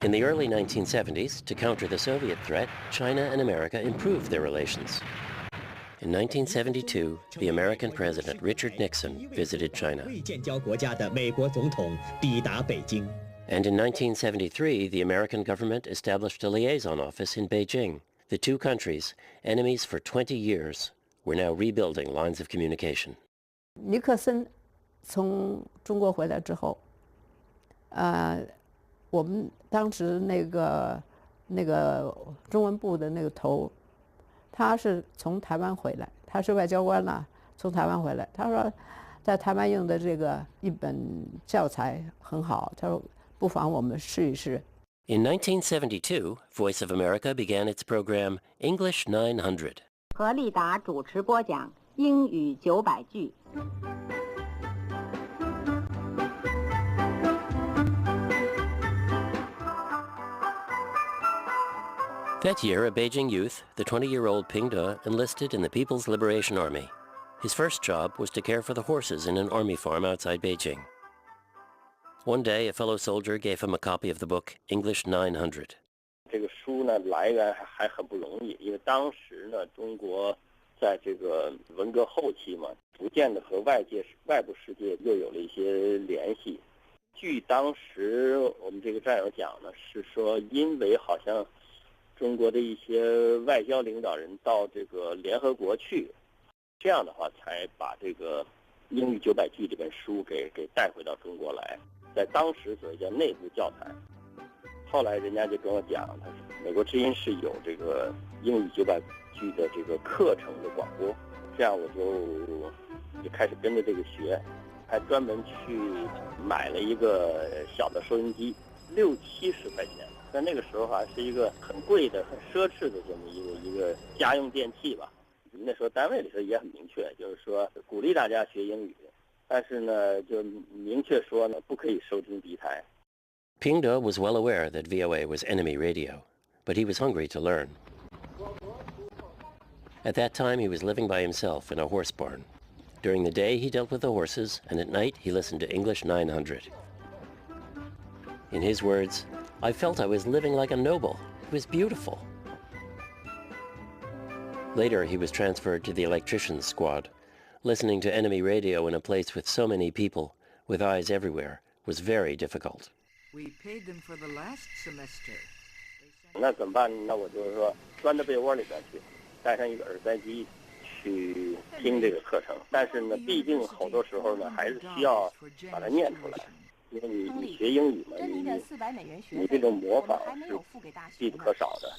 In the early 1970s, to counter the Soviet threat, China and America improved their relations. In 1972, the American President Richard Nixon visited China. And in 1973, the American government established a liaison office in Beijing. The two countries, enemies for 20 years, were now rebuilding lines of communication. 尼克森从中国回来之后，我们当时那个中文部的那个头，他是从台湾回来，他是外交官啦，从台湾回来。他说，在台湾用的这个一本教材很好，他说不妨我们试一试。In 1972, Voice of America began its program English 900. 何立达主持播讲英语900句。That year, a Beijing youth, the 20-year-old Ping De, enlisted in the People's Liberation Army. His first job was to care for the horses in an army farm outside Beijing. One day, a fellow soldier gave him a copy of the book English 900. 这个书呢，来源还很不容易，因为当时呢，中国在这个文革后期嘛，逐渐的和外部世界又有了一些联系。据当时我们这个战友讲呢，是说因为好像中国的一些外交领导人到这个联合国去，这样的话才把这个英语900句这本书给带回到中国来，在当时所谓叫内部教材。后来人家就跟我讲，他说美国之音是有这个英语900句的这个课程的广播，这样我就开始跟着这个学，还专门去买了一个小的收音机，60-70块钱。在那个时候还是一个很贵的、很奢侈的这么一个家用电器吧。那时候单位里头也很明确，就是说鼓励大家学英语，但是呢，就明确说呢，不可以收听敌台。Ping De was well aware that VOA was enemy radio, but he was hungry to learn. At that time, he was living by himself in a horse barn. During the day, he dealt with the horses, and at night, he listened to English 900. In his words, I felt I was living like a noble. It was beautiful. Later, he was transferred to the electricians' squad. Listening to enemy radio in a place with so many people, with eyes everywhere, was very difficult. We paid them for the last semester. 那怎么办呢？那我就是说，钻到被窝里边去，带上一个耳塞机去听这个课程。但是呢，毕竟好多时候呢，还是需要把它念出来。因为你学英语嘛，你这种模仿是必不可少的。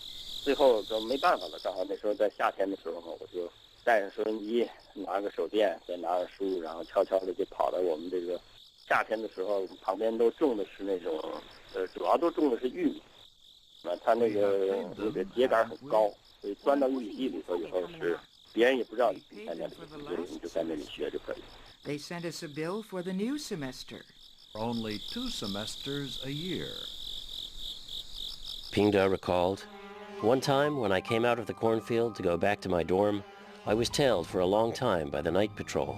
最后都没办法了，正好那时候在夏天的时候嘛，我就带上收音机，拿个手电，再拿着书，然后悄悄的就跑到我们这个夏天的时候，旁边都种的是那种主要都种的是玉米，它那个秸秆很高，所以钻到玉米地里头以后是别人也不知道你在那里，你就在那里学就可以。They sent us a bill for the new semester. Only 2 semesters a year. Ping De recalled, one time when I came out of the cornfield to go back to my dorm, I was tailed for a long time by the night patrol.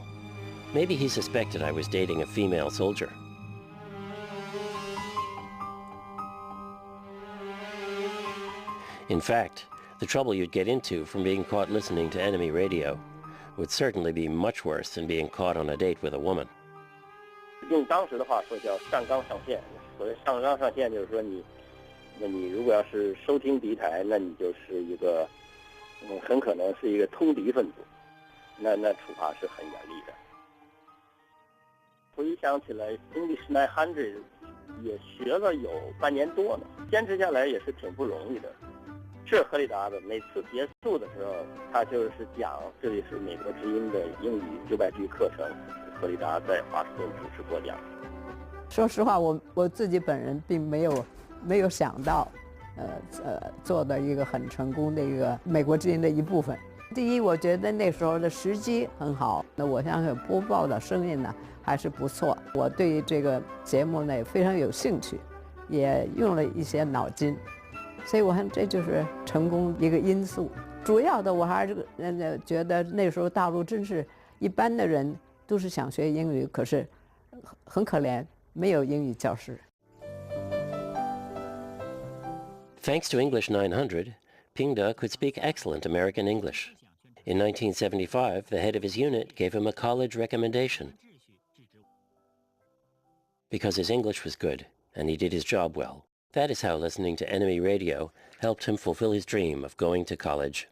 Maybe he suspected I was dating a female soldier. In fact, the trouble you'd get into from being caught listening to enemy radio would certainly be much worse than being caught on a date with a woman. 用当时的话说叫上纲上线，所谓上纲上线就是说你如果要是收听敌台，那你就是一个很可能是一个通敌分子，那处罚是很严厉的。回想起来 ，English 900也学了有半年多呢，坚持下来也是挺不容易的。是何立达的，每次结束的时候，他就是讲这里是美国之音的英语900句课程。何立达在华盛顿主持播讲。说实话，我自己本人并没有想到，做的一个很成功的一个美国之音的一部分。第一，我觉得那时候的时机很好，那我相信播报的声音呢还是不错。我对于这个节目呢也非常有兴趣，也用了一些脑筋，所以我看这就是成功一个因素。主要的我还是觉得那时候大陆真是一般的人都是想学英语，可是很可怜，没有英语教师。Thanks to English 900, Pingde could speak excellent American English. In 1975, the head of his unit gave him a college recommendation because his English was good and he did his job well. That is how listening to enemy radio helped him fulfill his dream of going to college.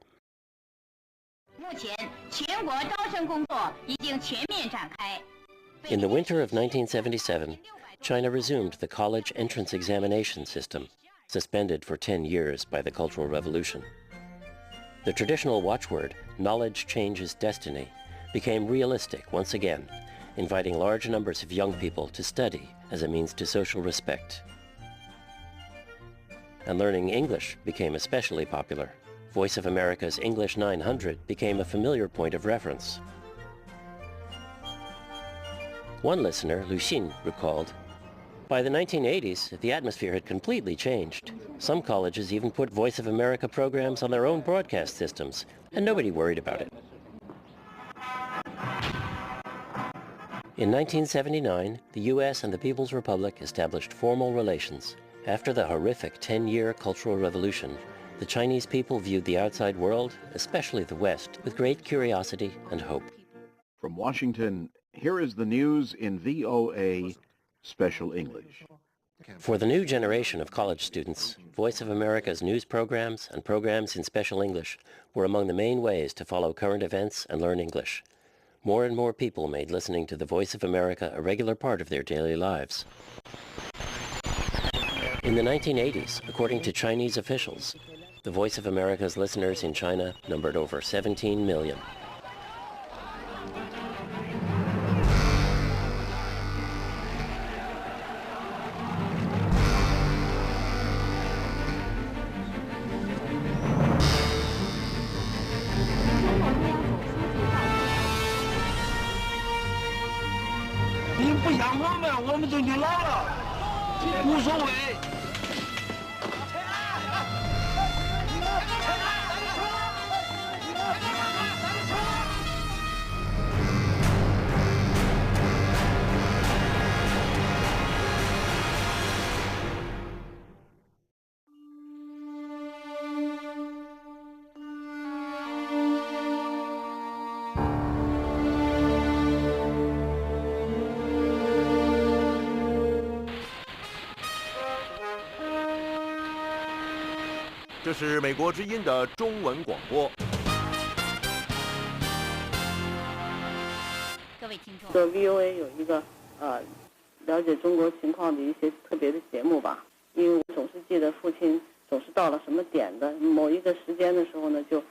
In the winter of 1977, China resumed the college entrance examination system, suspended for 10 years by the Cultural Revolution. The traditional watchword, "Knowledge changes destiny," became realistic once again, inviting large numbers of young people to study as a means to social respect. And learning English became especially popular. Voice of America's English 900 became a familiar point of reference. One listener, Lu Xin, recalled, "By the 1980s, the atmosphere had completely changed. Some colleges even put Voice of America programs on their own broadcast systems, and nobody worried about it." In 1979, the U.S. and the People's Republic established formal relations. After the horrific 10-year Cultural Revolution, the Chinese people viewed the outside world, especially the West, with great curiosity and hope. From Washington, here is the news in VOA Special English. For the new generation of college students, Voice of America's news programs and programs in special English were among the main ways to follow current events and learn English. More and more people made listening to the Voice of America a regular part of their daily lives. In the 1980s, according to Chinese officials, the Voice of America's listeners in China numbered over 17 million.这是美国之音的中文广播。各位听众，VOA 有一个了解中国情况的一些特别的节目吧。因为我总是记得父亲总是到了什么点的某一个时间的时候呢，就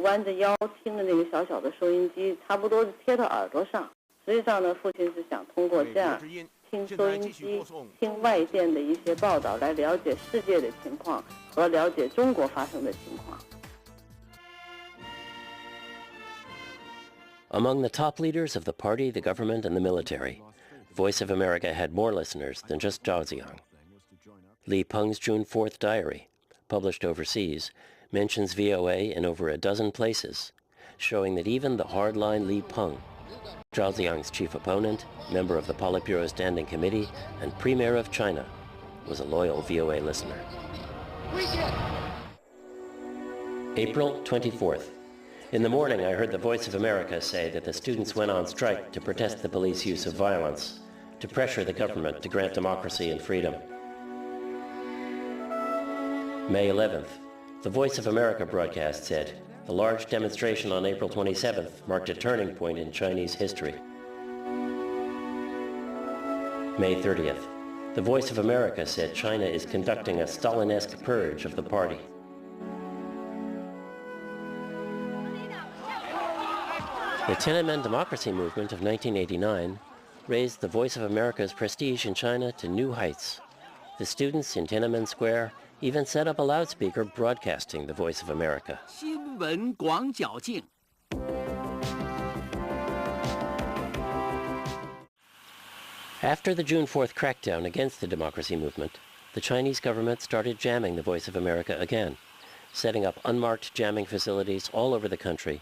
弯着腰听着那个小小的收音机，差不多贴到耳朵上。实际上呢，父亲是想通过这样听收音机、听外电的一些报道，来了解世界的情况和了解中国发生的情况。Among the top leaders of the party, the government, and the military, Voice of America had more listeners than just Zhao Ziyang. Li Peng's June 4th diary, published overseas, mentions VOA in over a dozen places, showing that even the hardline Li Peng, Zhao Ziyang's chief opponent, member of the Politburo Standing Committee, and Premier of China, was a loyal VOA listener. April 24th. In the morning, I heard the Voice of America say that the students went on strike to protest the police use of violence, to pressure the government to grant democracy and freedom. May 11th. The Voice of America broadcast said, the large demonstration on April 27th marked a turning point in Chinese history. May 30th. The Voice of America said China is conducting a Stalinesque purge of the party. The Tiananmen democracy movement of 1989 raised the Voice of America's prestige in China to new heights. The students in Tiananmen Square even set up a loudspeaker broadcasting the Voice of America. 新闻广角镜。 After the June 4th crackdown against the democracy movement, the Chinese government started jamming the Voice of America again, setting up unmarked jamming facilities all over the country,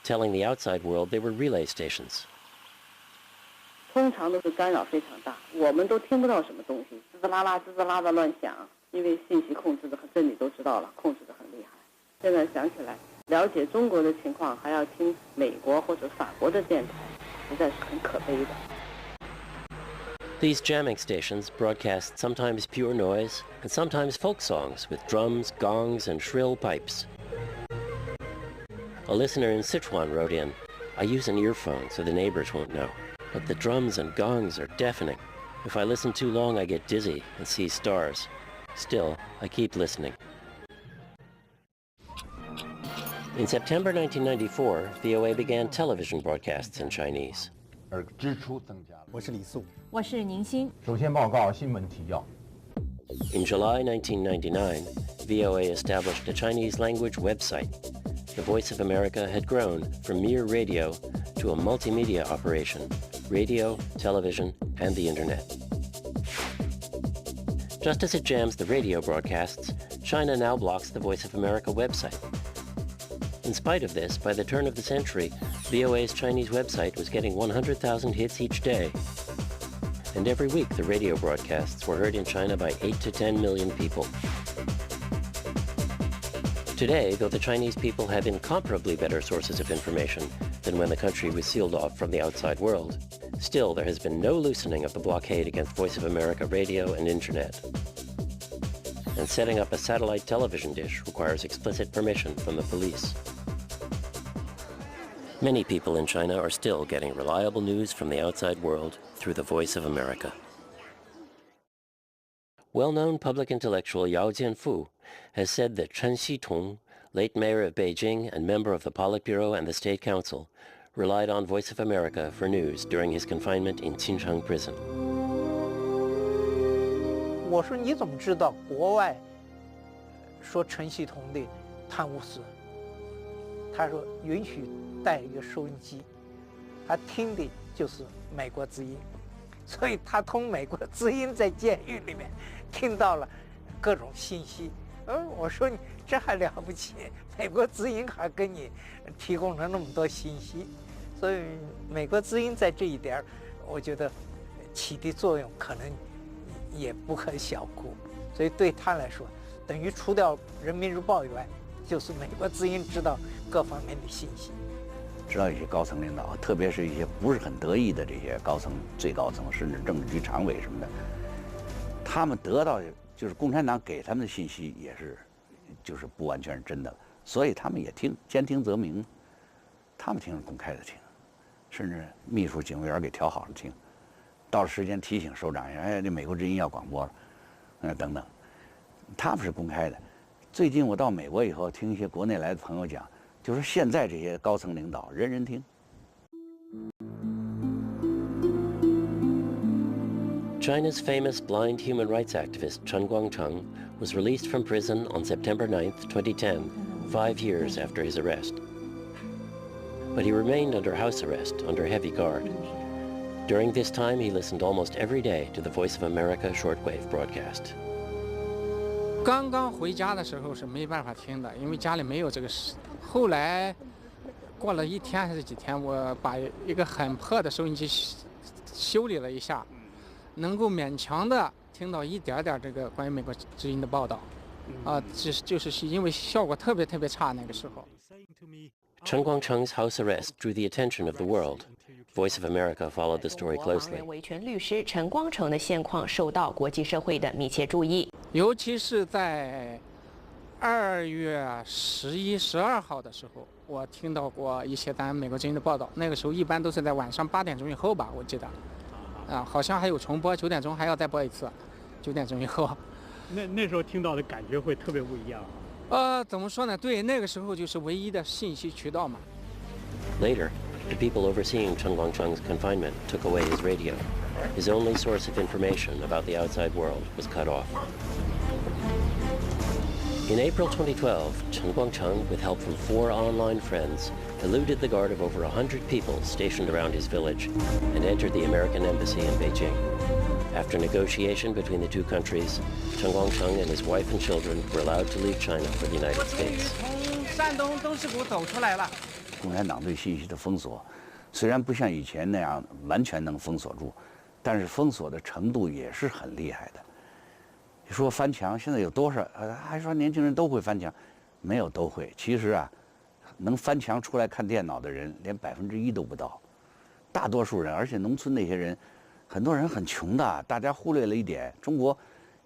telling the outside world they were relay stations. 通常都是干扰非常大，我们都听不到什么东西，滋滋啦啦、滋滋啦啦乱响。因为信息控制的和这你都知道了，控制的很厉害。现在想起来，了解中国的情况还要听美国或者法国的电台，实在是很可悲的。These jamming stations broadcast sometimes pure noise and sometimes folk songs with drums, gongs, and shrill pipes. A listener in Sichuan wrote in, "I use an earphone so the neighbors won't know, but the drums and gongs are deafening. If I listen too long, I get dizzy and see stars. Still, I keep listening." In September 1994, VOA began television broadcasts in Chinese. 支出增加了。我是李素，我是宁欣。首先报告新闻提要。In July 1999, VOA established a Chinese language website. The Voice of America had grown from mere radio to a multimedia operation: radio, television, and the internet. Just as it jams the radio broadcasts, China now blocks the Voice of America website. In spite of this, by the turn of the century, VOA's Chinese website was getting 100,000 hits each day. And every week, the radio broadcasts were heard in China by 8 to 10 million people. Today, though the Chinese people have incomparably better sources of information than when the country was sealed off from the outside world, still there has been no loosening of the blockade against Voice of America radio and internet. And setting up a satellite television dish requires explicit permission from the police. Many people in China are still getting reliable news from the outside world through the Voice of America. Well-known public intellectual Yao Jianfu has said that Chen Xitong, late mayor of Beijing and member of the Politburo and the State Council, relied on Voice of America for news during his confinement in Qincheng prison. 我说你怎么知道国外说陈锡同的贪污事？他说允许带一个收音机，他听的就是美国之音，所以他通美国之音在监狱里面听到了各种信息。我说你这还了不起，美国之音还给你提供了那么多信息，所以美国之音在这一点，我觉得起的作用可能也不可小估。所以对他来说，等于除掉人民日报以外，就是美国之音知道各方面的信息。知道一些高层领导，特别是一些不是很得意的这些高层、最高层，甚至政治局常委什么的，他们得到就是共产党给他们的信息也是，就是不完全是真的，所以他们也听，兼听则明，他们听是公开的听，甚至秘书、警卫员给调好了听，到了时间提醒首长一下，哎，这美国之音要广播了，等等，他们是公开的。最近我到美国以后，听一些国内来的朋友讲。就是现在这些高层领导，人人听。China's famous blind human rights activist Chen Guangcheng was released from prison on September 9, 2010, 5 years after his arrest. But he remained under house arrest, under heavy guard. During this time, he listened almost every day to the Voice of America shortwave broadcast. 刚刚回家的时候是没办法听的，因为家里没有这个事。后来过了1天还是几天，我把一个很破的收音机修理了一下，能够勉强的听到一点点这个关于美国之音的报道。就是因为效果特别差那个时候。Chen Guangcheng's house arrest drew the attention of the world. Voice of America followed the story closely. 维权律师陈光诚的现况受到国际社会的密切注意，尤其是在2月11、12号的时候，我听到过一些咱美国之音的报道。那个时候一般都是在晚上8点钟以后吧，我记得，好像还有重播，9点钟还要再播一次，9点钟以后。那时候听到的感觉会特别不一样。怎么说呢？对，那个时候就是唯一的信息渠道嘛。Later, the people overseeing Chen Guangcheng's confinement took away his radio. His only source of information about the outside world was cut off. In April 2012, Chen Guangcheng, with help from 4 online friends, eluded the guard of over 100 people stationed around his village and entered the American embassy in Beijing. After negotiation between the 2 countries, Chen Guangcheng and his wife and children were allowed to leave China for the United States. 从山东东势谷走出来了。共产党对信息的封锁，虽然不像以前那样完全能封锁住，但是封锁的程度也是很厉害的。你说翻墙，现在有多少？还说年轻人都会翻墙，没有都会。其实啊，能翻墙出来看电脑的人连1%都不到，大多数人，而且农村那些人，很多人很穷的。大家忽略了一点，中国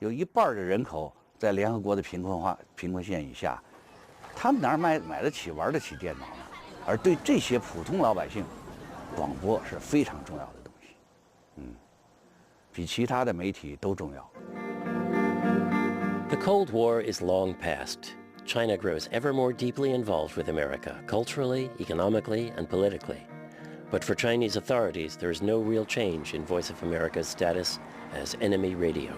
有1半的人口在联合国的贫困线以下，他们哪儿买得起、玩得起电脑呢？而对这些普通老百姓，广播是非常重要的东西，比其他的媒体都重要。The Cold War is long past. China grows ever more deeply involved with America, culturally, economically, and politically. But for Chinese authorities, there is no real change in Voice of America's status as enemy radio.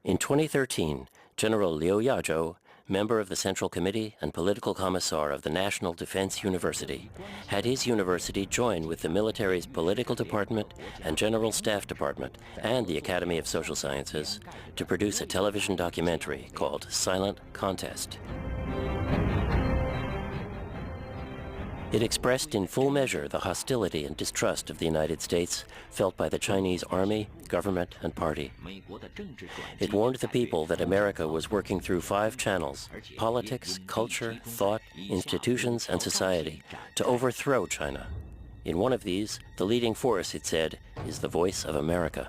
In 2013, General Liu Yazhou, member of the Central Committee and political commissar of the National Defense University, had his university join with the military's political department and general staff department and the Academy of Social Sciences to produce a television documentary called Silent Contest. It expressed in full measure the hostility and distrust of the United States felt by the Chinese army, government, and party. It warned the people that America was working through 5 channels: politics, culture, thought, institutions, and society, to overthrow China. In one of these, the leading force, it said, is the voice of America.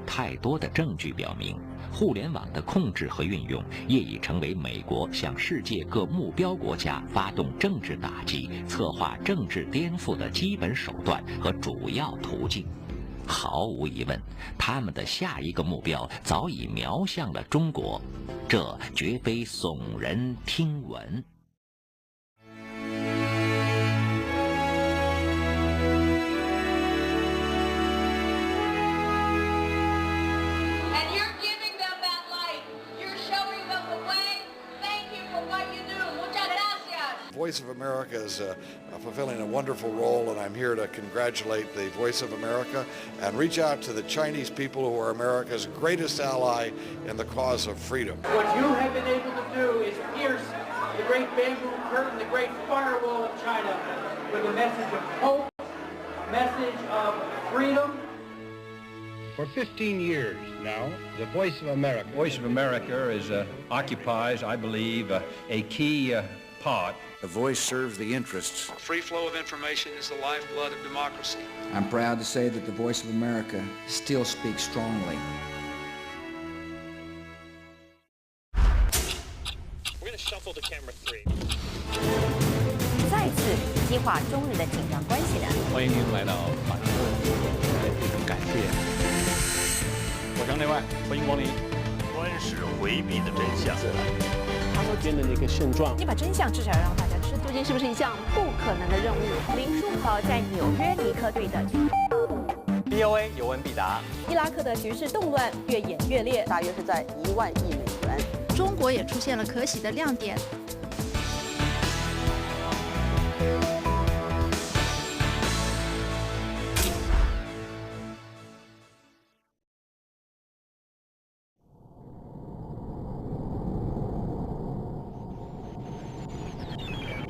太多的证据表明，互联网的控制和运用业已成为美国向世界各目标国家发动政治打击、策划政治颠覆的基本手段和主要途径。毫无疑问，他们的下一个目标早已瞄向了中国，这绝非耸人听闻。Voice of America is fulfilling a wonderful role, and I'm here to congratulate the Voice of America and reach out to the Chinese people who are America's greatest ally in the cause of freedom. What you have been able to do is pierce the great bamboo curtain, the great firewall of China, with a message of hope, a message of freedom. For 15 years now, the Voice of America. Voice of America occupies, I believe, a key part. The Voice serves the interests. A free flow of information is the lifeblood of democracy. I'm proud to say that the Voice of America still speaks strongly. We're going to shuffle to camera 3. 再次激化中日的紧张关系呢？欢迎您来到马上非常感谢。我张内外，欢迎光临。观视回避的真相。他所见的那个现状，你把真相至少让大家知道，究竟是不是一项不可能的任务？林书豪在纽约尼克队的。VOA 有问必答。伊拉克的局势动乱越演越烈，大约是在1万亿美元。中国也出现了可喜的亮点。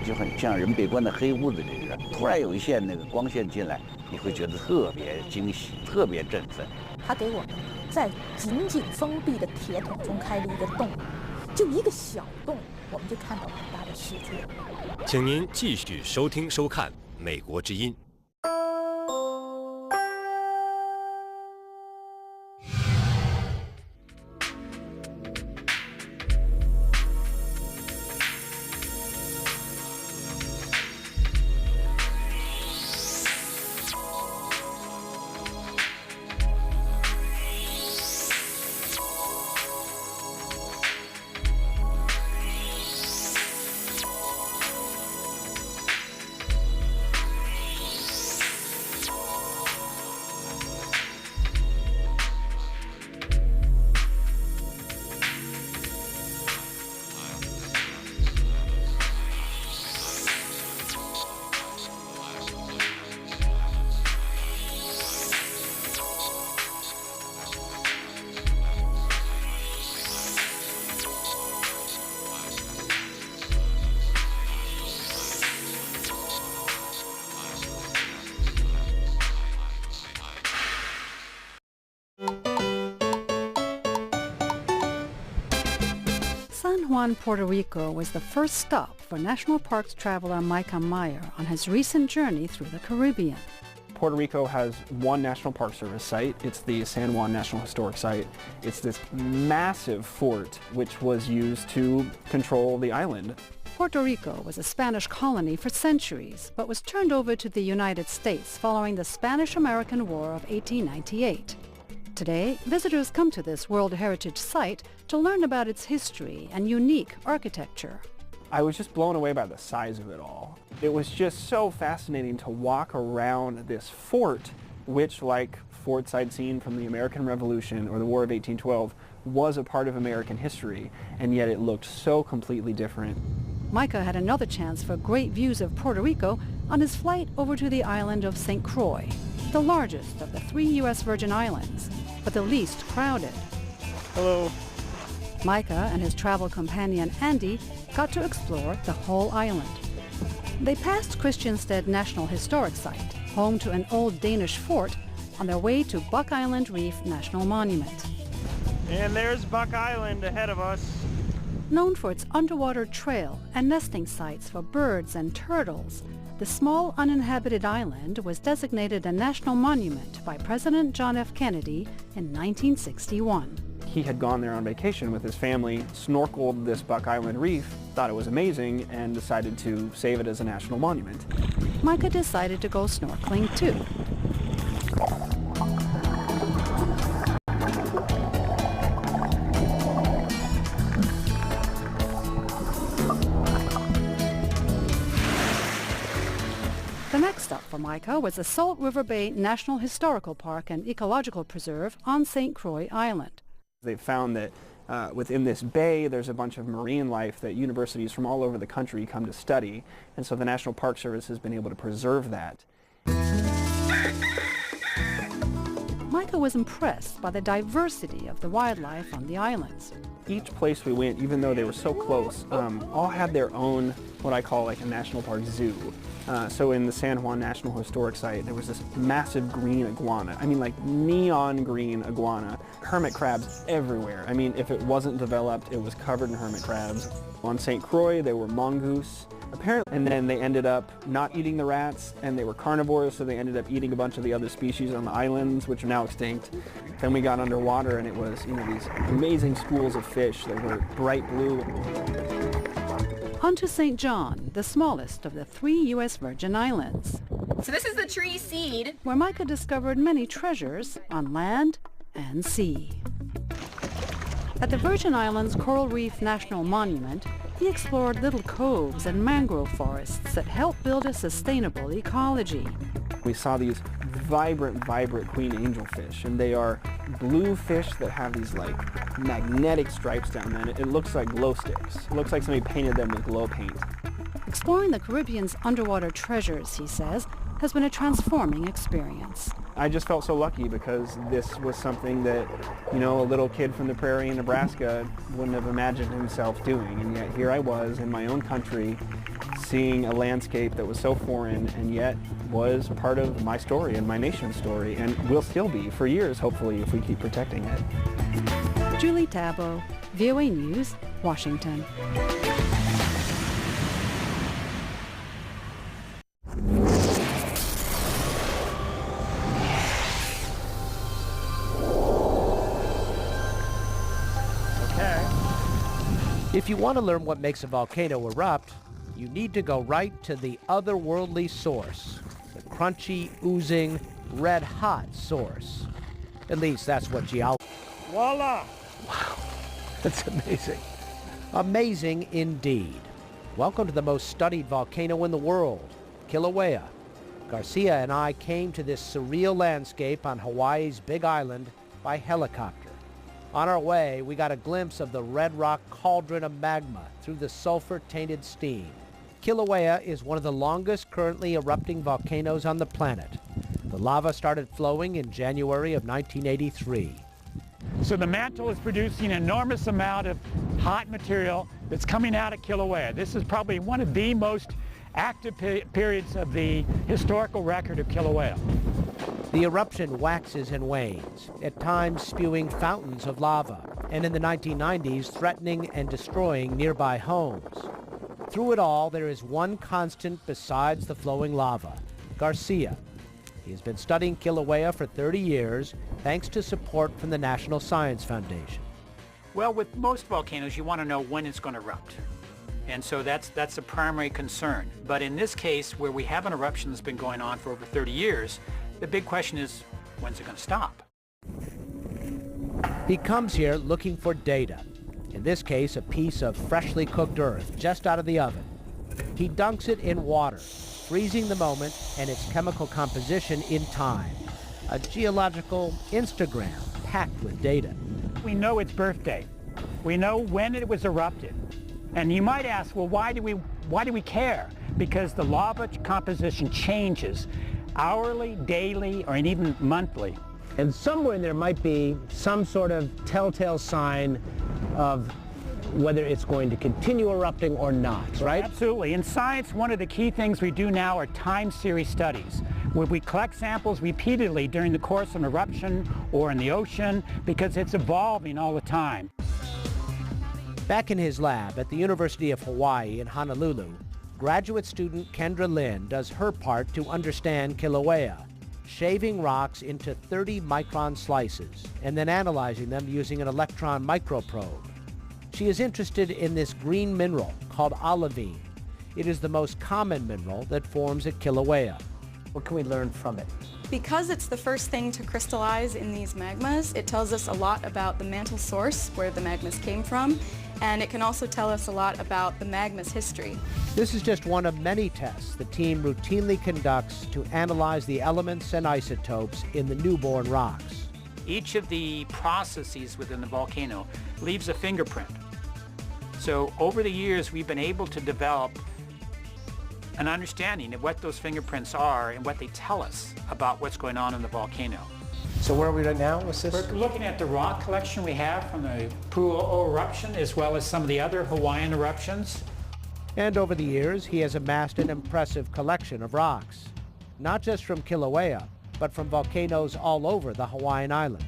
就很像人被关在黑屋子里似的，突然有一线那个光线进来，你会觉得特别惊喜，特别振奋。他给我们在紧紧封闭的铁桶中开了一个洞，就一个小洞，我们就看到很大的世界。请您继续收听收看《美国之音》。San Juan, Puerto Rico was the first stop for National Parks traveler Micah Meyer on his recent journey through the Caribbean. Puerto Rico has one National Park Service site. It's the San Juan National Historic Site. It's this massive fort which was used to control the island. Puerto Rico was a Spanish colony for centuries, but was turned over to the United States following the Spanish-American War of 1898. Today, visitors come to this World Heritage Site to learn about its history and unique architecture. I was just blown away by the size of it all. It was just so fascinating to walk around this fort, which, like forts I'd seen from the American Revolution or the War of 1812, was a part of American history, and yet it looked so completely different. Micah had another chance for great views of Puerto Rico on his flight over to the island of St. Croix, the largest of the 3 U.S. Virgin Islands, but the least crowded. Hello. Micah and his travel companion Andy got to explore the whole island. They passed Christiansted National Historic Site, home to an old Danish fort, on their way to Buck Island Reef National Monument. And there's Buck Island ahead of us. Known for its underwater trail and nesting sites for birds and turtles, the small uninhabited island was designated a national monument by President John F. Kennedy in 1961. He had gone there on vacation with his family, snorkeled this Buck Island Reef, thought it was amazing, and decided to save it as a national monument. Micah decided to go snorkeling too. The next stop for Micah was the Salt River Bay National Historical Park and Ecological Preserve on St. Croix Island. They found that within this bay there's a bunch of marine life that universities from all over the country come to study, and so the National Park Service has been able to preserve that. Micah was impressed by the diversity of the wildlife on the islands. Each place we went, even though they were so close, all had their own, what I call like a national park zoo. So in the San Juan National Historic Site, there was this massive green iguana. I mean, like neon green iguana. Hermit crabs everywhere. I mean, if it wasn't developed, it was covered in hermit crabs. On St. Croix, there were mongoose. Apparently, and then they ended up not eating the rats, and they were carnivores, so they ended up eating a bunch of the other species on the islands, which are now extinct. Then we got underwater, and it was, you know, these amazing schools of fish that were bright blue. On to St. John, the smallest of the 3 U.S. Virgin Islands. So this is the tree seed, where Micah discovered many treasures on land and sea. At the Virgin Islands Coral Reef National Monument, he explored little coves and mangrove forests that help build a sustainable ecology. We saw these vibrant queen angelfish, and they are blue fish that have these like magnetic stripes down them. It looks like glow sticks. It looks like somebody painted them with glow paint. Exploring the Caribbean's underwater treasures, he says, has been a transforming experience. I just felt so lucky because this was something that, you know, a little kid from the prairie in Nebraska wouldn't have imagined himself doing. And yet here I was in my own country seeing a landscape that was so foreign and yet was part of my story and my nation's story, and will still be for years, hopefully, if we keep protecting it. Julie Tabo, VOA News, Washington. If you want to learn what makes a volcano erupt, you need to go right to the otherworldly source, the crunchy, oozing, red-hot source. At least that's what geologists... Voila! Wow, that's amazing. Amazing indeed. Welcome to the most studied volcano in the world, Kilauea. Garcia and I came to this surreal landscape on Hawaii's Big Island by helicopter. On our way, we got a glimpse of the red rock cauldron of magma through the sulfur-tainted steam. Kilauea is one of the longest currently erupting volcanoes on the planet. The lava started flowing in January of 1983. So the mantle is producing an enormous amount of hot material that's coming out of Kilauea. This is probably one of the most active periods of the historical record of Kilauea. The eruption waxes and wanes, at times spewing fountains of lava, and in the 1990s threatening and destroying nearby homes. Through it all, there is one constant besides the flowing lava, Garcia. He has been studying Kilauea for 30 years, thanks to support from the National Science Foundation. Well, with most volcanoes, you want to know when it's going to erupt. And so that's the primary concern. But in this case, where we have an eruption that's been going on for over 30 years, the big question is, when's it going to stop? He comes here looking for data. In this case, a piece of freshly cooked earth just out of the oven. He dunks it in water, freezing the moment and its chemical composition in time. A geological Instagram packed with data. We know its birthday. We know when it was erupted. And you might ask, well, why do we care? Because the lava composition changes hourly, daily, or even monthly. And somewhere there might be some sort of telltale sign of whether it's going to continue erupting or not, right? Absolutely. In science, one of the key things we do now are time series studies, where we collect samples repeatedly during the course of an eruption or in the ocean, because it's evolving all the time. Back in his lab at the University of Hawaii in Honolulu, graduate student Kendra Lin does her part to understand Kilauea, shaving rocks into 30-micron slices and then analyzing them using an electron microprobe. She is interested in this green mineral called olivine. It is the most common mineral that forms at Kilauea. What can we learn from it? Because it's the first thing to crystallize in these magmas, it tells us a lot about the mantle source, where the magmas came from, and it can also tell us a lot about the magma's history. This is just one of many tests the team routinely conducts to analyze the elements and isotopes in the newborn rocks. Each of the processes within the volcano leaves a fingerprint. So over the years, we've been able to develop an understanding of what those fingerprints are and what they tell us about what's going on in the volcano. So where are we right now? What's this? We're looking at the rock collection we have from the Pu'u'o eruption, as well as some of the other Hawaiian eruptions. And over the years, he has amassed an impressive collection of rocks, not just from Kilauea, but from volcanoes all over the Hawaiian Islands.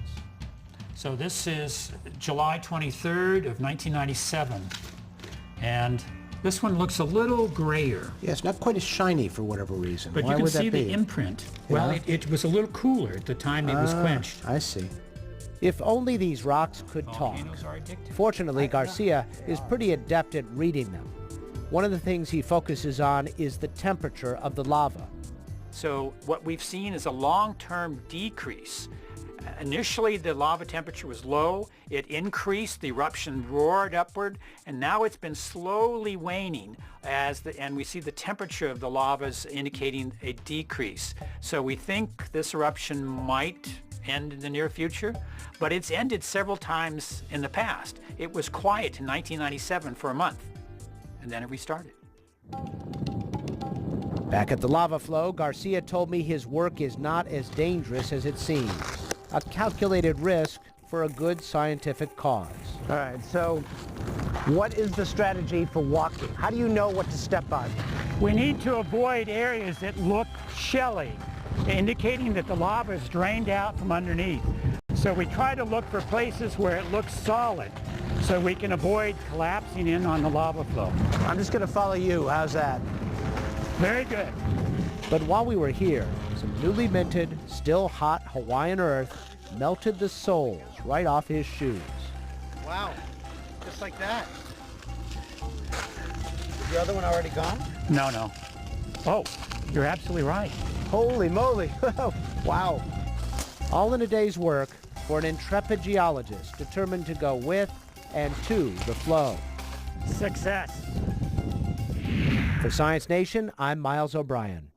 So this is July 23rd of 1997, and this one looks a little grayer. Yes, not quite as shiny for whatever reason. But Why you can would see that be? the imprint. Yeah. Well, it was a little cooler at the time it was quenched. I see. If only these rocks could talk. Volcanoes are addictive. Fortunately, Garcia is pretty adept at reading them. One of the things he focuses on is the temperature of the lava. So what we've seen is a long-term decrease. Initially, the lava temperature was low. It increased, the eruption roared upward, and now it's been slowly waning and we see the temperature of the lavas indicating a decrease. So we think this eruption might end in the near future, but it's ended several times in the past. It was quiet in 1997 for a month, and then it restarted. Back at the lava flow, Garcia told me his work is not as dangerous as it seems. A calculated risk for a good scientific cause. All right, so what is the strategy for walking? How do you know what to step on? We need to avoid areas that look shelly, indicating that the lava is drained out from underneath. So we try to look for places where it looks solid, so we can avoid collapsing in on the lava flow. I'm just going to follow you. How's that? Very good. But while we were here, some newly minted, still hot Hawaiian earth melted the soles right off his shoes. Wow, just like that. Is the other one already gone? No. Oh, you're absolutely right. Holy moly. Wow. All in a day's work for an intrepid geologist determined to go with and to the flow. Success. For Science Nation, I'm Miles O'Brien.